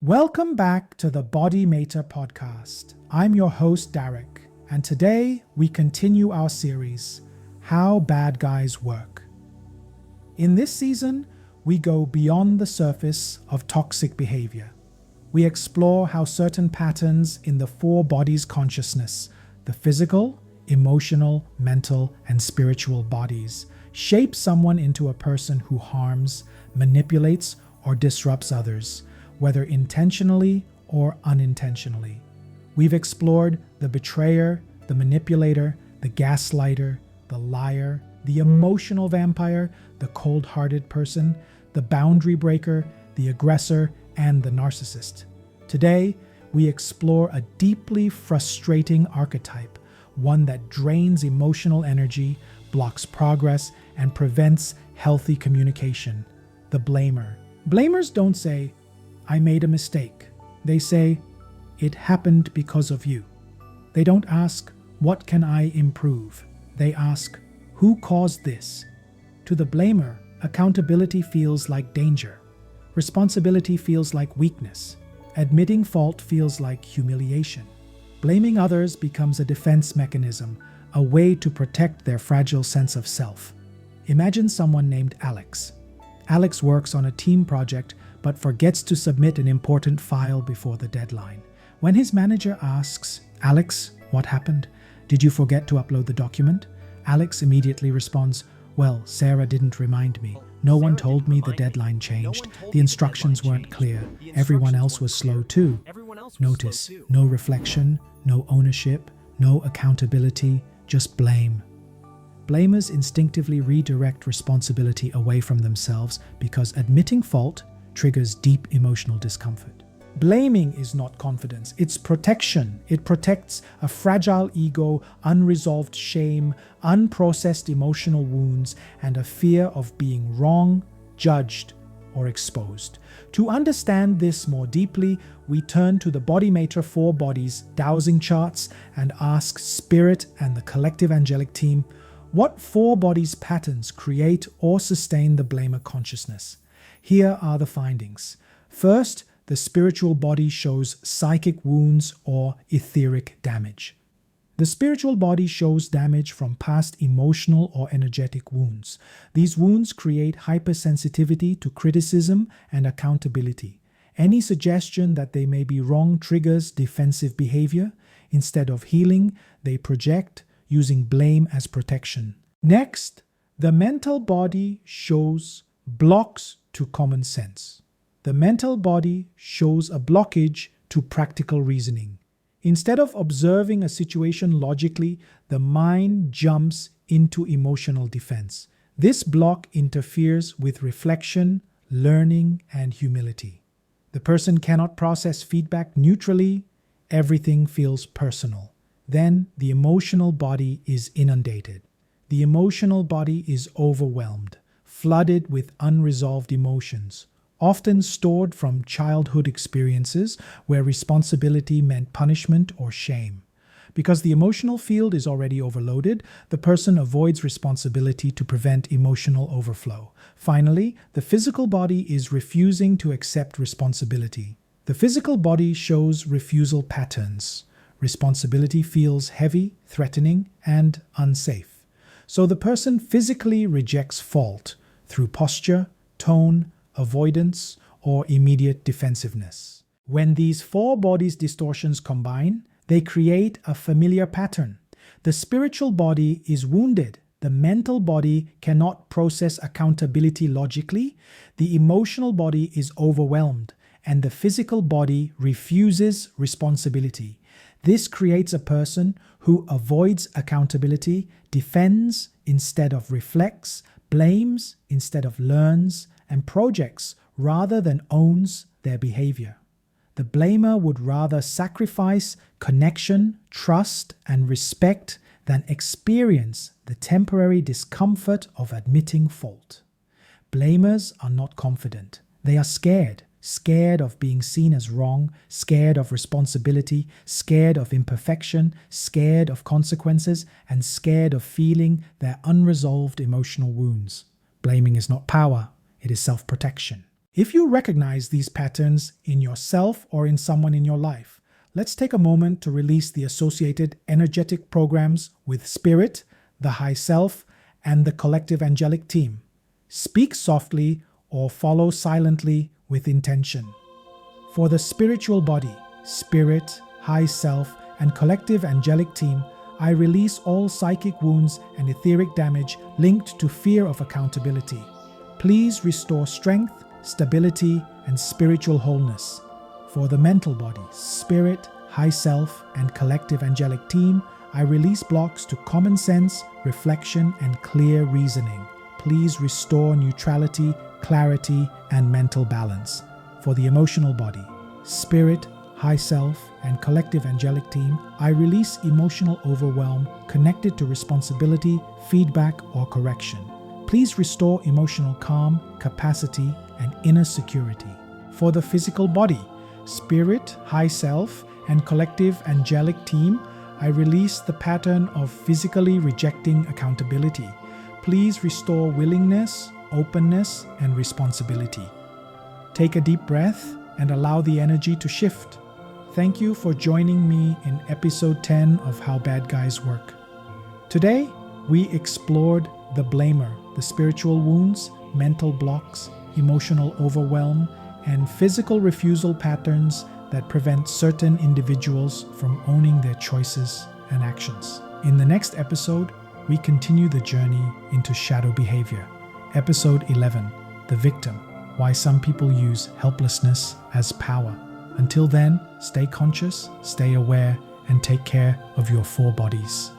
Welcome back to the BodyMaitre podcast. I'm your host, Derek, and today we continue our series, How Bad Guys Work. In this season, we go beyond the surface of toxic behavior. We explore how certain patterns in the four bodies consciousness, the physical, emotional, mental, and spiritual bodies, shape someone into a person who harms, manipulates, or disrupts others, whether intentionally or unintentionally. We've explored the betrayer, the manipulator, the gaslighter, the liar, the emotional vampire, the cold-hearted person, the boundary breaker, the aggressor, and the narcissist. Today, we explore a deeply frustrating archetype, one that drains emotional energy, blocks progress, and prevents healthy communication, the blamer. Blamers don't say, "I made a mistake." They say, "It happened because of you." They don't ask, "What can I improve?" They ask, "Who caused this?" To the blamer, accountability feels like danger. Responsibility feels like weakness. Admitting fault feels like humiliation. Blaming others becomes a defense mechanism, a way to protect their fragile sense of self. Imagine someone named Alex. Alex works on a team project but forgets to submit an important file before the deadline. When his manager asks, "Alex, what happened? Did you forget to upload the document?" Alex immediately responds, "Well, Sarah didn't remind me. No one told me the deadline changed. The instructions weren't clear. Everyone else was slow too." Notice, no reflection, no ownership, no accountability, just blame. Blamers instinctively redirect responsibility away from themselves because admitting fault triggers deep emotional discomfort. Blaming is not confidence, it's protection. It protects a fragile ego, unresolved shame, unprocessed emotional wounds, and a fear of being wrong, judged, or exposed. To understand this more deeply, we turn to the BodyMaitre 4 Bodies Dowsing charts and ask Spirit and the collective angelic team, what 4 bodies patterns create or sustain the blamer consciousness? Here are the findings. First, the spiritual body shows psychic wounds or etheric damage. The spiritual body shows damage from past emotional or energetic wounds. These wounds create hypersensitivity to criticism and accountability. Any suggestion that they may be wrong triggers defensive behavior. Instead of healing, they project, using blame as protection. Next, the mental body shows blocks to common sense. The mental body shows a blockage to practical reasoning. Instead of observing a situation logically, the mind jumps into emotional defense. This block interferes with reflection, learning, and humility. The person cannot process feedback neutrally. Everything feels personal. Then the emotional body is inundated. The emotional body is overwhelmed, flooded with unresolved emotions, often stored from childhood experiences where responsibility meant punishment or shame. Because the emotional field is already overloaded, the person avoids responsibility to prevent emotional overflow. Finally, the physical body is refusing to accept responsibility. The physical body shows refusal patterns. Responsibility feels heavy, threatening, and unsafe. So the person physically rejects fault through posture, tone, avoidance, or immediate defensiveness. When these 4 bodies distortions combine, they create a familiar pattern. The spiritual body is wounded. The mental body cannot process accountability logically. The emotional body is overwhelmed, and the physical body refuses responsibility. This creates a person who avoids accountability, defends instead of reflects, blames instead of learns, and projects rather than owns their behavior. The blamer would rather sacrifice connection, trust, and respect than experience the temporary discomfort of admitting fault. Blamers are not confident. They are scared of being seen as wrong, scared of responsibility, scared of imperfection, scared of consequences, and scared of feeling their unresolved emotional wounds. Blaming is not power, it is self-protection. If you recognize these patterns in yourself or in someone in your life, let's take a moment to release the associated energetic programs with spirit, the high self, and the collective angelic team. Speak softly or follow silently with intention. For the spiritual body, spirit, high self, and collective angelic team, I release all psychic wounds and etheric damage linked to fear of accountability. Please restore strength, stability, and spiritual wholeness. For the mental body, spirit, high self, and collective angelic team, I release blocks to common sense, reflection, and clear reasoning. Please restore neutrality, clarity, and mental balance. For the emotional body, spirit, high self, and collective angelic team, I release emotional overwhelm connected to responsibility, feedback, or correction. Please restore emotional calm, capacity, and inner security. For the physical body, spirit, high self, and collective angelic team, I release the pattern of physically rejecting accountability. Please restore willingness, openness, and responsibility. Take a deep breath and allow the energy to shift. Thank you for joining me in episode 10 of How Bad Guys Work. Today, we explored the blamer, the spiritual wounds, mental blocks, emotional overwhelm, and physical refusal patterns that prevent certain individuals from owning their choices and actions. In the next episode, we continue the journey into shadow behavior. Episode 11, The Victim, Why Some People Use Helplessness as Power. Until then, stay conscious, stay aware, and take care of your four bodies.